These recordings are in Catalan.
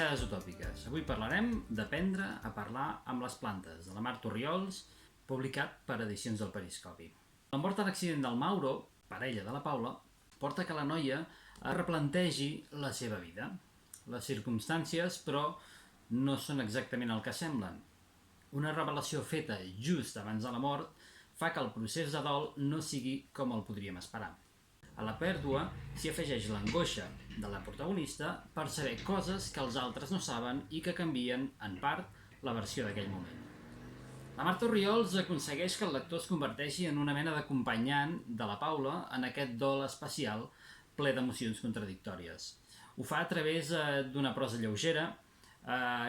Mirades utòpiques. Avui parlarem d'Aprendre a parlar amb les plantes, de la Mar Torriols, publicat per Edicions del Periscopi. La mort a l'accident del Mauro, parella de la Paula, porta que la noia es replantegi la seva vida. Les circumstàncies, però, no són exactament el que semblen. Una revelació feta just abans de la mort fa que el procés de dol no sigui com el podríem esperar. A la pèrdua s'hi afegeix l'angoixa de la protagonista per saber coses que els altres no saben i que canvien, en part, la versió d'aquell moment. La Mar Torriols aconsegueix que el lector es converteixi en una mena d'acompanyant de la Paula en aquest dol especial ple d'emocions contradictòries. Ho fa a través d'una prosa lleugera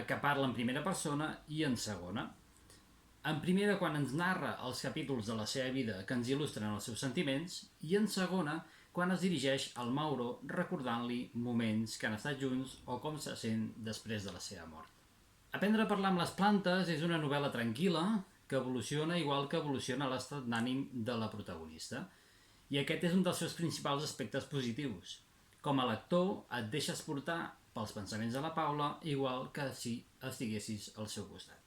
que parla en primera persona i en segona. En primera, quan ens narra els capítols de la seva vida que ens il·lustren els seus sentiments, i en segona, quan es dirigeix al Mauro recordant-li moments que han estat junts o com se sent després de la seva mort. Aprendre a parlar amb les plantes és una novel·la tranquil·la que evoluciona igual que evoluciona l'estat d'ànim de la protagonista. I aquest és un dels seus principals aspectes positius. Com a lector, et deixes portar pels pensaments de la Paula igual que si estiguessis al seu costat.